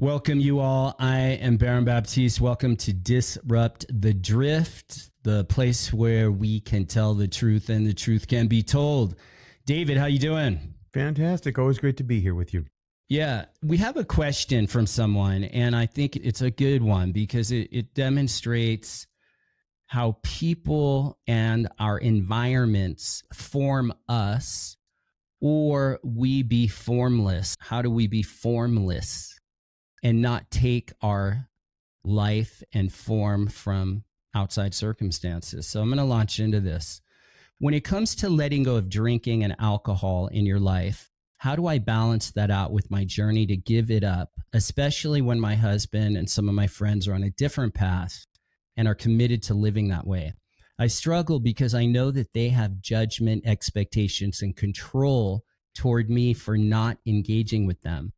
Welcome, you all. I am Baron Baptiste. Welcome to Disrupt the Drift, the place where we can tell the truth and the truth can be told. David, how you doing? Fantastic. Always great to be here with you. Yeah, we have a question from someone, and I think it's a good one because it demonstrates how people and our environments form us, or we be formless. How do we be formless and not take our life and form from outside circumstances? So I'm going to launch into this. When it comes to letting go of drinking and alcohol in your life, how do I balance that out with my journey to give it up, especially when my husband and some of my friends are on a different path and are committed to living that way? I struggle because I know that they have judgment, expectations, and control toward me for not engaging with them.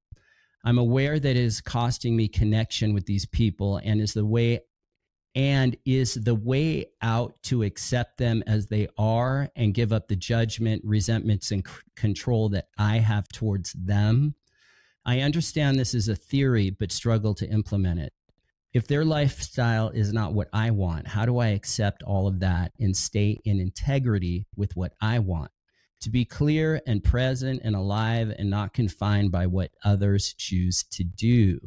I'm aware that it is costing me connection with these people and is the way out to accept them as they are and give up the judgment, resentments, and control that I have towards them. I understand this is a theory, but struggle to implement it. If their lifestyle is not what I want, how do I accept all of that and stay in integrity with what I want? To be clear and present and alive and not confined by what others choose to do.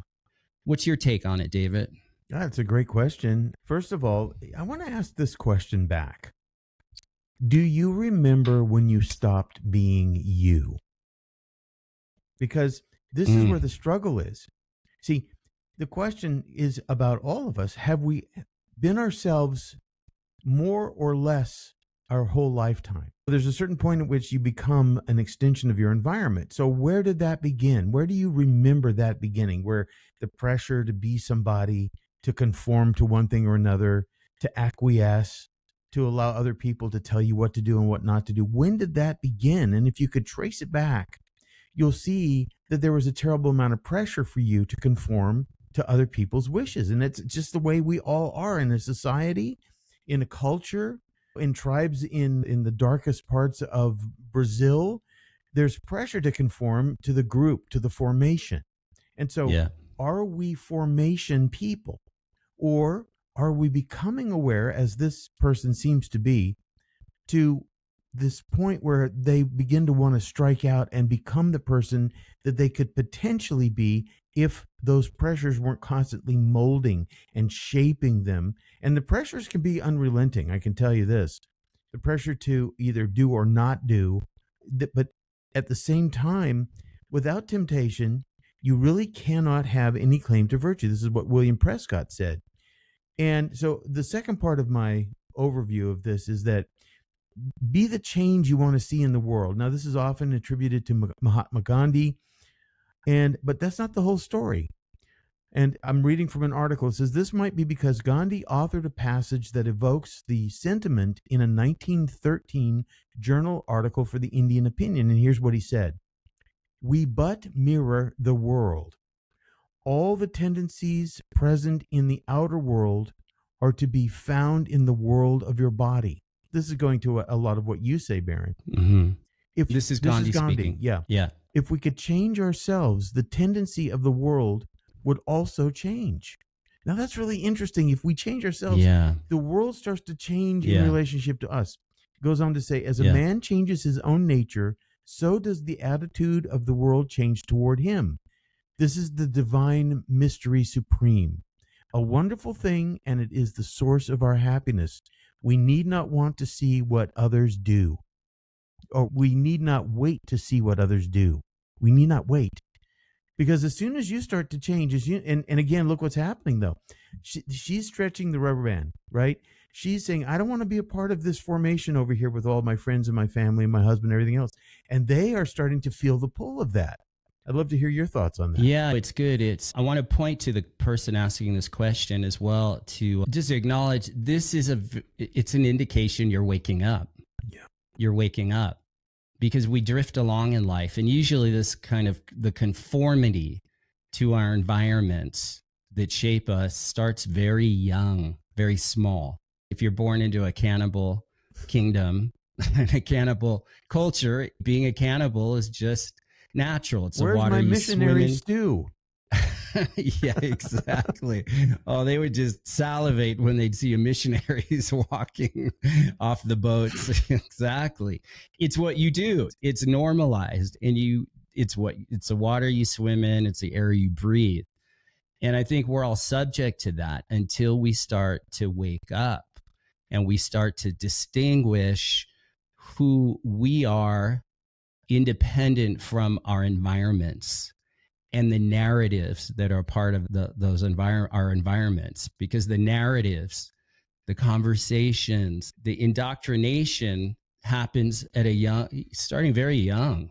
What's your take on it, David? That's a great question. First of all, I want to ask this question back. Do you remember when you stopped being you? Because this is where the struggle is. See, the question is about all of us. Have we been ourselves more or less our whole lifetime? There's a certain point at which you become an extension of your environment. So where did that begin? Where do you remember that beginning? Where the pressure to be somebody, to conform to one thing or another, to acquiesce, to allow other people to tell you what to do and what not to do. When did that begin? And if you could trace it back, you'll see that there was a terrible amount of pressure for you to conform to other people's wishes. And it's just the way we all are in a society, in a culture, in tribes in the darkest parts of Brazil. There's pressure to conform to the group, to the formation. And so Are we formation people? Or are we becoming aware, as this person seems to be, to this point where they begin to want to strike out and become the person that they could potentially be if those pressures weren't constantly molding and shaping them? And the pressures can be unrelenting, I can tell you this. The pressure to either do or not do, but at the same time, without temptation, you really cannot have any claim to virtue. This is what William Prescott said. And so the second part of my overview of this is that be the change you want to see in the world. Now, this is often attributed to Mahatma Gandhi, but that's not the whole story. And I'm reading from an article. It says, this might be because Gandhi authored a passage that evokes the sentiment in a 1913 journal article for the Indian Opinion. And here's what he said. We but mirror the world. All the tendencies present in the outer world are to be found in the world of your body. This is going to a lot of what you say, Baron. Mm-hmm. If this is Gandhi speaking. Yeah. If we could change ourselves, the tendency of the world would also change. Now, that's really interesting. If we change ourselves, the world starts to change in relationship to us. It goes on to say, as a man changes his own nature, so does the attitude of the world change toward him. This is the divine mystery supreme, a wonderful thing, and it is the source of our happiness. We need not want to see what others do, or we need not wait to see what others do. We need not wait. Because as soon as you start to change, and again, look what's happening, though. She's stretching the rubber band, right? She's saying, I don't want to be a part of this formation over here with all my friends and my family and my husband and everything else. And they are starting to feel the pull of that. I'd love to hear your thoughts on that. Yeah, it's good. I want to point to the person asking this question as well, to just acknowledge it's an indication you're waking up. Yeah. You're waking up. Because we drift along in life, and usually this kind of the conformity to our environments that shape us starts very young, very small. If you're born into a cannibal kingdom and a cannibal culture, being a cannibal is just natural. It's Where's a water my you missionary swim in. stew? Yeah, exactly. Oh, they would just salivate when they'd see a missionaries walking off the boats. Exactly. It's what you do. It's normalized, and it's the water you swim in, it's the air you breathe. And I think we're all subject to that until we start to wake up and we start to distinguish who we are independent from our environments and the narratives that are part of our environments, because the narratives, the conversations, the indoctrination happens at a young, starting very young.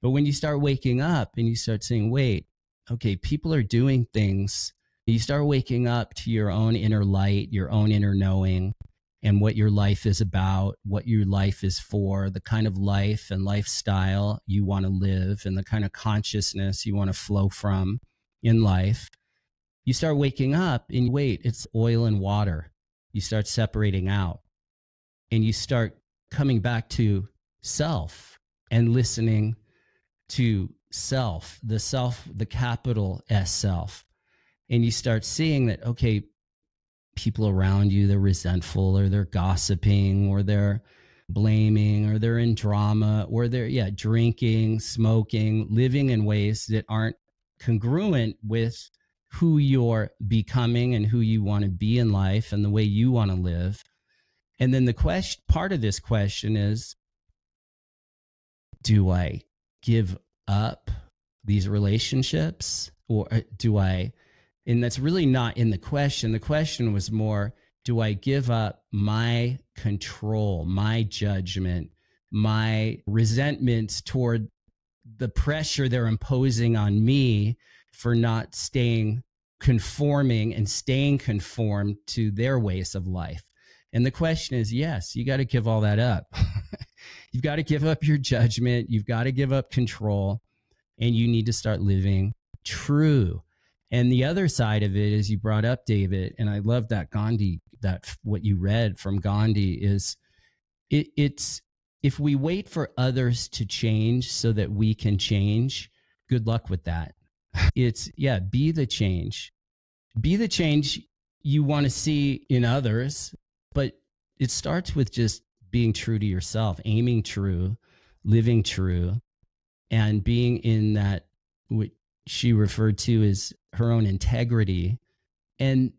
But when you start waking up and you start saying, wait, okay, people are doing things, you start waking up to your own inner light, your own inner knowing, and what your life is about, what your life is for, the kind of life and lifestyle you want to live, and the kind of consciousness you want to flow from in life. You start waking up and wait, it's oil and water. You start separating out and you start coming back to self and listening to self, the capital S self. And you start seeing that, okay, people around you, they're resentful or they're gossiping or they're blaming or they're in drama or they're, yeah, drinking, smoking, living in ways that aren't congruent with who you're becoming and who you want to be in life and the way you want to live. And then the question, part of this question is, do I give up these relationships or do I, and that's really not in the question. The question was more, do I give up my control, my judgment, my resentments toward the pressure they're imposing on me for not staying conforming and staying conformed to their ways of life? And the question is, yes, you got to give all that up. You've got to give up your judgment. You've got to give up control, and you need to start living true. And the other side of it is, you brought up, David, and I love that Gandhi, that what you read from Gandhi is it's if we wait for others to change so that we can change, good luck with that. It's, yeah, be the change. Be the change you want to see in others, but it starts with just being true to yourself, aiming true, living true, and being in that, what she referred to as her own integrity. And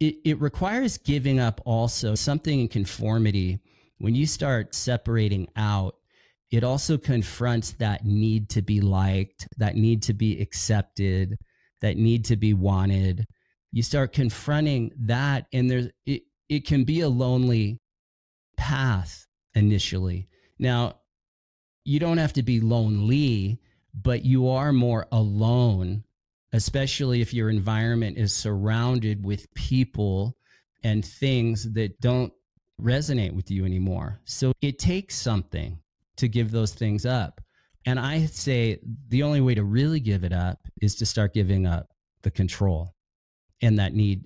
it requires giving up also something in conformity. When you start separating out, it also confronts that need to be liked, that need to be accepted, that need to be wanted. You start confronting that, and it can be a lonely path initially. Now, you don't have to be lonely, but you are more alone, especially if your environment is surrounded with people and things that don't resonate with you anymore. So it takes something to give those things up. And I say the only way to really give it up is to start giving up the control and that need.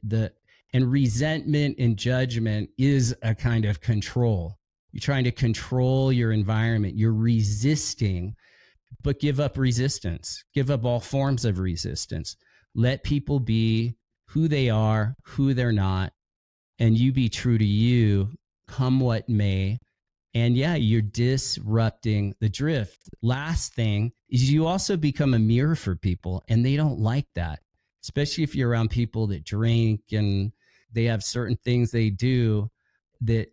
And resentment and judgment is a kind of control. You're trying to control your environment. You're resisting, but give up resistance. Give up all forms of resistance. Let people be who they are, who they're not, and you be true to you, come what may. And yeah, you're disrupting the drift. Last thing is, you also become a mirror for people, and they don't like that, especially if you're around people that drink and they have certain things they do that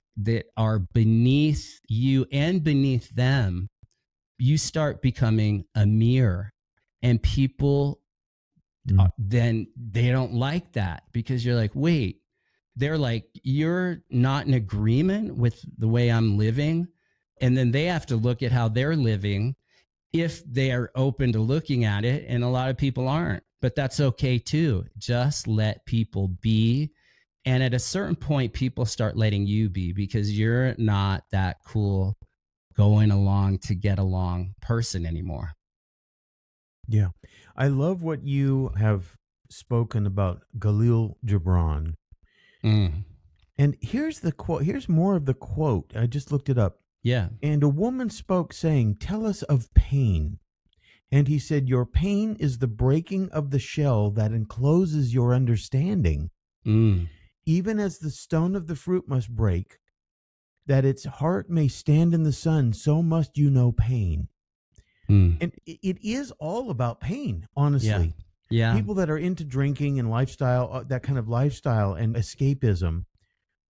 are beneath you and beneath them. You start becoming a mirror, and people then they don't like that, because you're like, wait, they're like, you're not in agreement with the way I'm living. And then they have to look at how they're living if they are open to looking at it. And a lot of people aren't, but that's okay too. Just let people be. And at a certain point, people start letting you be, because you're not that cool going along to get along person anymore. Yeah. I love what you have spoken about Galil Gibran. Mm, And here's the quote. Here's more of the quote. I just looked it up. yeah. And a woman spoke, saying, "Tell us of pain. And he said, your pain is the breaking of the shell that encloses your understanding. Mm, Even as the stone of the fruit must break, that its heart may stand in the sun, so must you know pain. mm. And it is all about pain, Yeah. honestly. Yeah. People that are into drinking and lifestyle, that kind of lifestyle and escapism,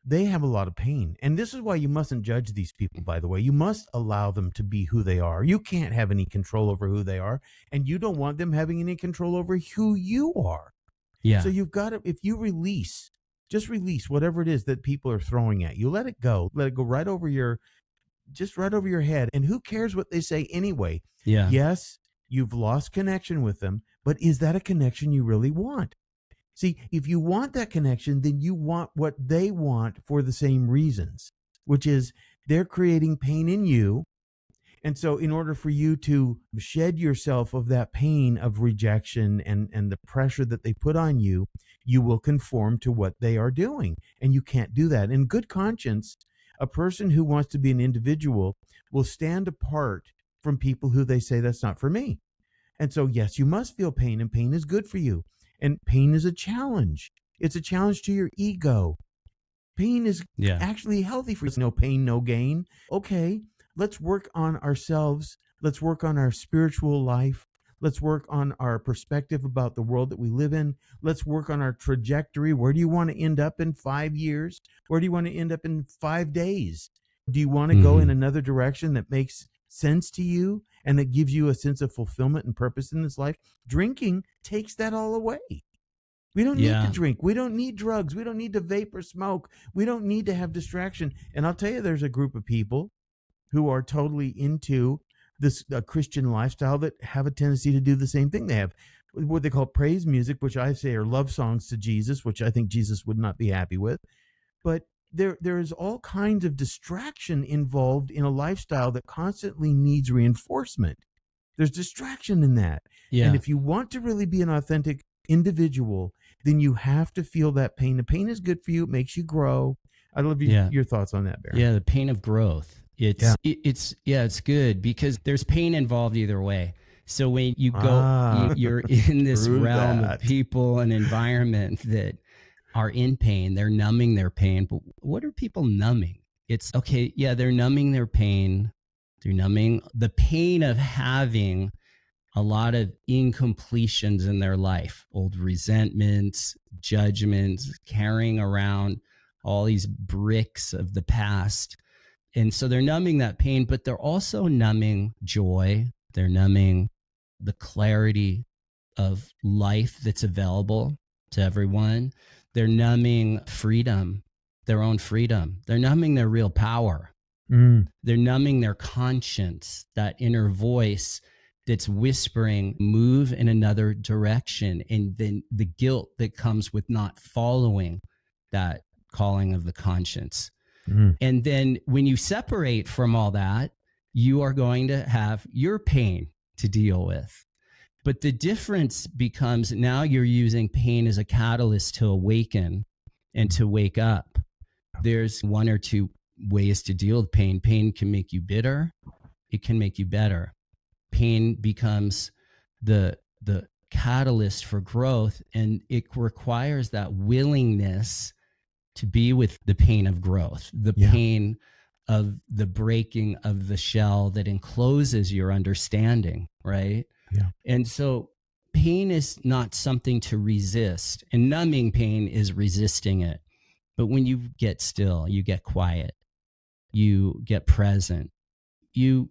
they have a lot of pain. And this is why you mustn't judge these people, by the way. You must allow them to be who they are. You can't have any control over who they are, and you don't want them having any control over who you are. So Yeah. you've got to, if you just release whatever it is that people are throwing at you, let it go. Let it go right over your head. And who cares what they say anyway? Yeah. Yes, you've lost connection with them, but is that a connection you really want? See, if you want that connection, then you want what they want for the same reasons, which is they're creating pain in you. And so, in order for you to shed yourself of that pain of rejection and the pressure that they put on you, you will conform to what they are doing. And you can't do that. In good conscience, a person who wants to be an individual will stand apart from people who they say, that's not for me. And so, yes, you must feel pain, and pain is good for you. And pain is a challenge. It's a challenge to your ego. Pain is Yeah. actually healthy for us. No pain, no gain. Okay, let's work on ourselves. Let's work on our spiritual life. Let's work on our perspective about the world that we live in. Let's work on our trajectory. Where do you want to end up in 5 years? Where do you want to end up in 5 days? Do you want to go in Hmm. another direction that makes sense to you and that gives you a sense of fulfillment and purpose in this life? Drinking takes that all away. We don't need to Yeah. drink. We don't need drugs. We don't need to vape or smoke. We don't need to have distraction. And I'll tell you, there's a group of people who are totally into this Christian lifestyle that have a tendency to do the same thing. They have what they call praise music, which I say are love songs to Jesus, which I think Jesus would not be happy with. But there is all kinds of distraction involved in a lifestyle that constantly needs reinforcement. There's distraction in that. And Yeah. if you want to really be an authentic individual, then you have to feel that pain. The pain is good for you. It makes you grow. I love Yeah. your thoughts on that, Baron. Yeah. The pain of growth. Yeah. It's good because there's pain involved either way. So when you go, Ah, you're in this true realm of that. people and environment that are in pain. They're numbing their pain. But what are people numbing? It's okay. Yeah. They're numbing their pain. They're numbing the pain of having a lot of incompletions in their life, old resentments, judgments, carrying around all these bricks of the past. And so they're numbing that pain, but they're also numbing joy. They're numbing the clarity of life that's available to everyone. They're numbing freedom, their own freedom. They're numbing their real power. Mm, They're numbing their conscience, that inner voice that's whispering, move in another direction. And then the guilt that comes with not following that calling of the conscience. mm, And then when you separate from all that, you are going to have your pain to deal with. But the difference becomes now you're using pain as a catalyst to awaken and to wake up. There's one or two ways to deal with pain. Pain can make you bitter, it can make you better. Pain becomes the catalyst for growth, and it requires that willingness to be with the pain of growth, the yeah. pain of the breaking of the shell that encloses your understanding, right? Yeah. And so pain is not something to resist, and numbing pain is resisting it. But when you get still, you get quiet, you get present, you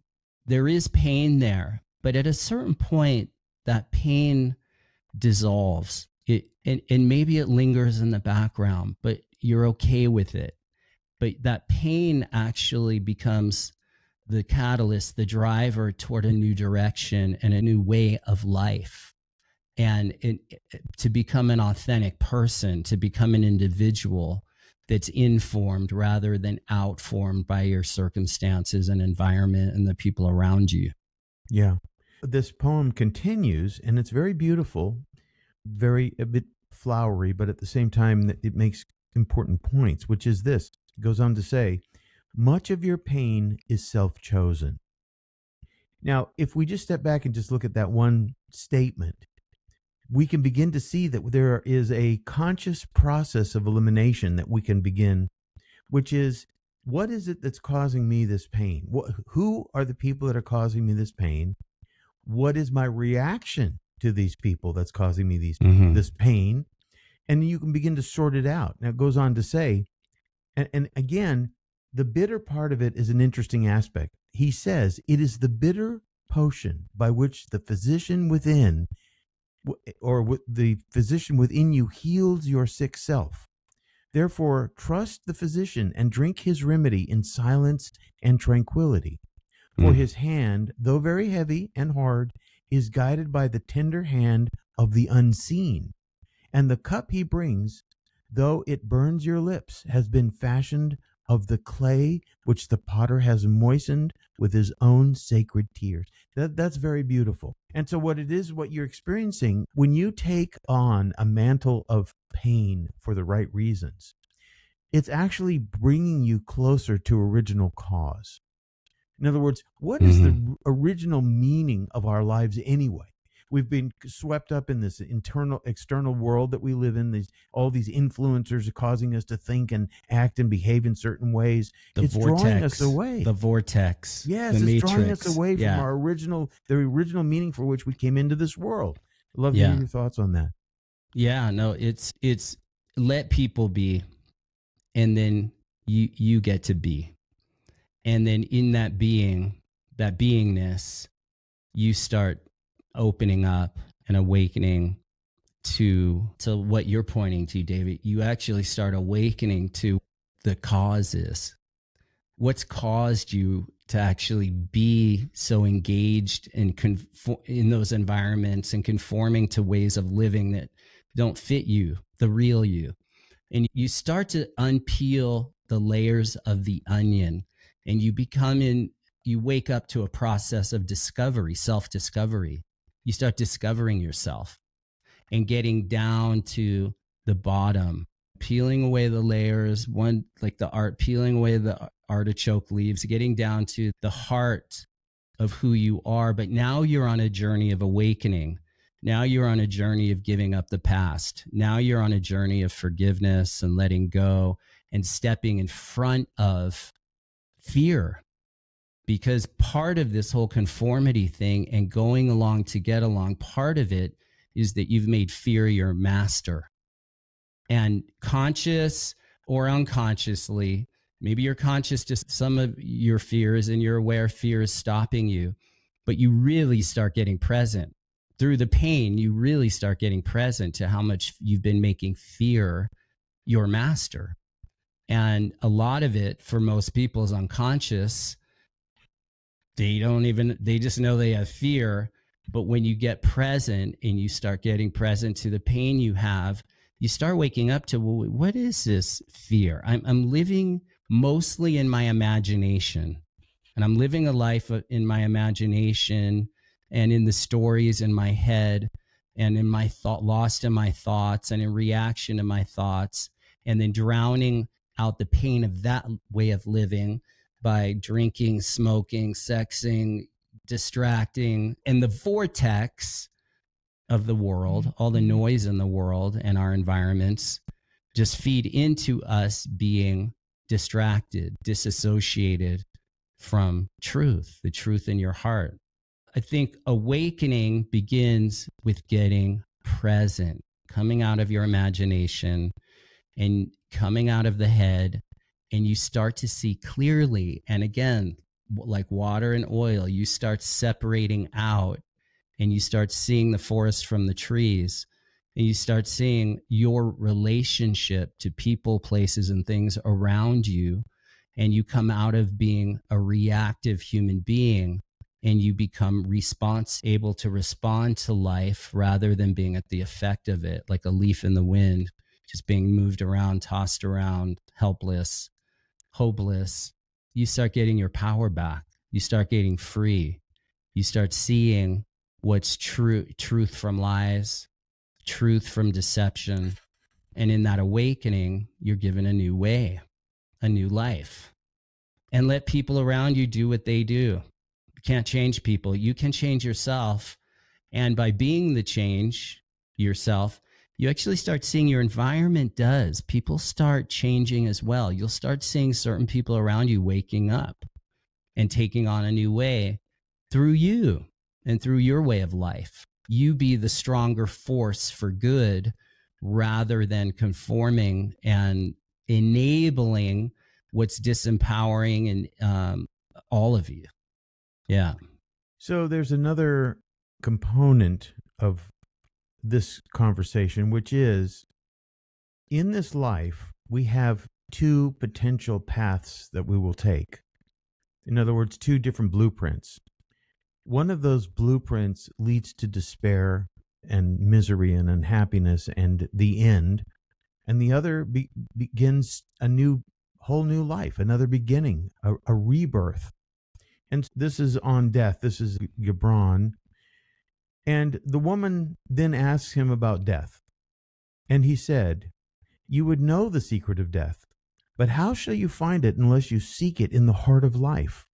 there is pain there, but at a certain point that pain dissolves. And maybe it lingers in the background, but you're okay with it. But that pain actually becomes the catalyst, the driver toward a new direction and a new way of life. And to become an authentic person, to become an individual that's informed rather than outformed by your circumstances and environment and the people around you. Yeah. This poem continues, and it's very beautiful, very a bit flowery, but at the same time, it makes important points, which is this. It goes on to say, much of your pain is self chosen. Now, if we just step back and just look at that one statement, we can begin to see that there is a conscious process of elimination that we can begin, which is, what is it that's causing me this pain? Who are the people that are causing me this pain? What is my reaction to these people that's causing me Mm-hmm. this pain? And you can begin to sort it out. Now, it goes on to say, and again, the bitter part of it is an interesting aspect. He says, it is the bitter potion by which the physician within, or the physician within you, heals your sick self. Therefore, trust the physician and drink his remedy in silence and tranquility. For Mm. his hand, though very heavy and hard, is guided by the tender hand of the unseen. And the cup he brings, though it burns your lips, has been fashioned of the clay which the potter has moistened with his own sacred tears. That's very beautiful. And so, what it is, what you're experiencing, when you take on a mantle of pain for the right reasons, it's actually bringing you closer to original cause. In other words, what is Mm-hmm. the original meaning of our lives anyway? We've been swept up in this external world that we live in. All these influencers are causing us to think and act and behave in certain ways. The It's drawing us vortex, away. the vortex, the Yes, it's drawing us matrix. away from Yeah. the original meaning for which we came into this world. I'd love to hear Yeah. your thoughts on that. Yeah. No, it's let people be, and then you get to be. And then in that being, that beingness, you start opening up and awakening to what you're pointing to, David. You actually start awakening to the causes. What's caused you to actually be so engaged in those environments and conforming to ways of living that don't fit you, the real you. And you start to unpeel the layers of the onion, and you wake up to a process of discovery, self-discovery. You start discovering yourself and getting down to the bottom, peeling away the layers, one like the art, peeling away the artichoke leaves, getting down to the heart of who you are. But now you're on a journey of awakening. Now you're on a journey of giving up the past. Now you're on a journey of forgiveness and letting go and stepping in front of fear. Because part of this whole conformity thing and going along to get along, part of it is that you've made fear your master. And conscious or unconsciously, maybe you're conscious to some of your fears and you're aware fear is stopping you, but you really start getting present through the pain. You really start getting present to how much you've been making fear your master. And a lot of it for most people is unconscious. They just know they have fear. But when you get present and you start getting present to the pain you have, you start waking up to, well, what is this fear? I'm living mostly in my imagination, and I'm living a life in my imagination and in the stories in my head and in my thought, lost in my thoughts and in reaction to my thoughts, and then drowning out the pain of that way of living by drinking, smoking, sexing, distracting, and the vortex of the world, all the noise in the world and our environments just feed into us being distracted, disassociated from truth, the truth in your heart. I think awakening begins with getting present, coming out of your imagination and coming out of the head, and you start to see clearly. And again, like water and oil, you start separating out and you start seeing the forest from the trees, and you start seeing your relationship to people, places, and things around you. And you come out of being a reactive human being and you become able to respond to life rather than being at the effect of it, like a leaf in the wind, just being moved around, tossed around, helpless, hopeless. You start getting your power back. You start getting free. You start seeing what's true, truth from lies, truth from deception. And in that awakening, you're given a new way, a new life. And let people around you do what they do, can't change people. You can change yourself. And by being the change yourself, you actually start seeing your environment does. People start changing as well. You'll start seeing certain people around you waking up and taking on a new way through you and through your way of life. You be the stronger force for good rather than conforming and enabling what's disempowering and all of you. Yeah. So there's another component of this conversation, which is in this life, we have two potential paths that we will take. In other words, two different blueprints. One of those blueprints leads to despair and misery and unhappiness and the end. And the other begins a whole new life, another beginning, a rebirth. And this is on death. This is Gibran. And the woman then asks him about death. And he said, "You would know the secret of death, but how shall you find it unless you seek it in the heart of life?"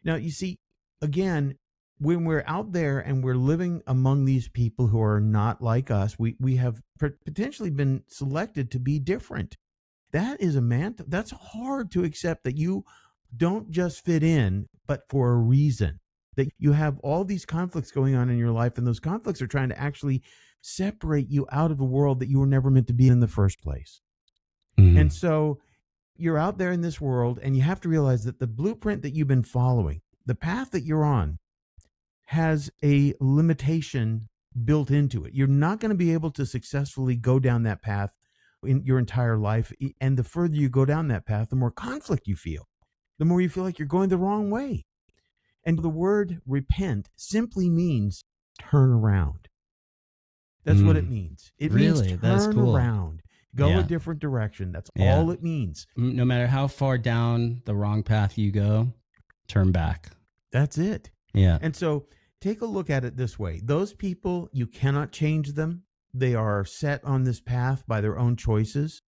Now, you see, again, when we're out there and we're living among these people who are not like us, we have potentially been selected to be different. That is that's hard to accept, that you don't just fit in, but for a reason. That you have all these conflicts going on in your life, and those conflicts are trying to actually separate you out of a world that you were never meant to be in the first place. Mm-hmm. And so you're out there in this world, and you have to realize that the blueprint that you've been following, the path that you're on, has a limitation built into it. You're not going to be able to successfully go down that path in your entire life. And the further you go down that path, the more conflict you feel, the more you feel like you're going the wrong way. And the word repent simply means turn around. That's what it means. It really? means That's turn cool. around. Go a different direction. That's all it means. No matter how far down the wrong path you go, turn back. That's it. Yeah. And so take a look at it this way. Those people, you cannot change them. They are set on this path by their own choices.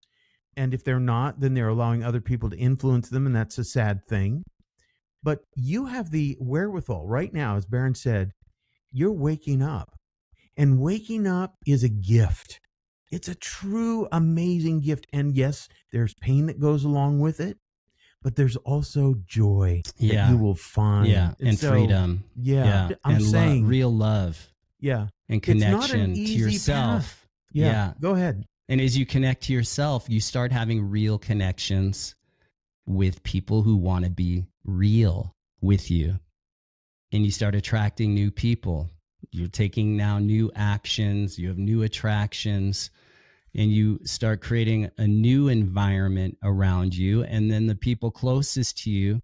And if they're not, then they're allowing other people to influence them, and that's a sad thing. But you have the wherewithal right now, as Barron said, you're waking up. And waking up is a gift. It's a true, amazing gift. And yes, there's pain that goes along with it, but there's also joy that you will find. Yeah, and so, freedom. Yeah. I'm saying real love. Yeah. And connection it's not an easy to yourself. Path. Yeah. Go ahead. And as you connect to yourself, you start having real connections with people who want to be real with you. And you start attracting new people. You're taking now new actions. You have new attractions. And you start creating a new environment around you. And then the people closest to you,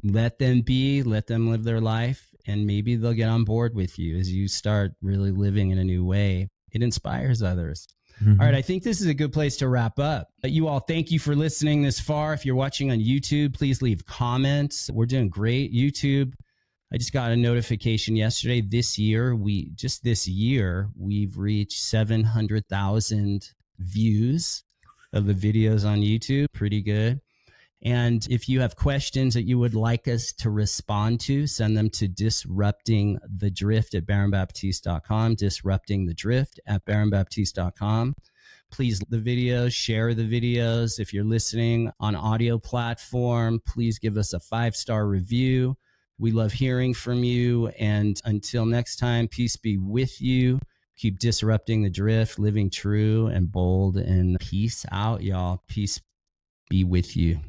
let them live their life. And maybe they'll get on board with you as you start really living in a new way. It inspires others. Mm-hmm. All right, I think this is a good place to wrap up. You all, thank you for listening this far. If you're watching on YouTube, please leave comments. We're doing great. YouTube, I just got a notification yesterday. This year, we've reached 700,000 views of the videos on YouTube. Pretty good. And if you have questions that you would like us to respond to, send them to disruptingthedrift@baronbaptiste.com, disruptingthedrift@baronbaptiste.com. Please the videos, share the videos. If you're listening on audio platform, please give us a 5-star review. We love hearing from you. And until next time, peace be with you. Keep disrupting the drift, living true and bold, and peace out, y'all. Peace be with you.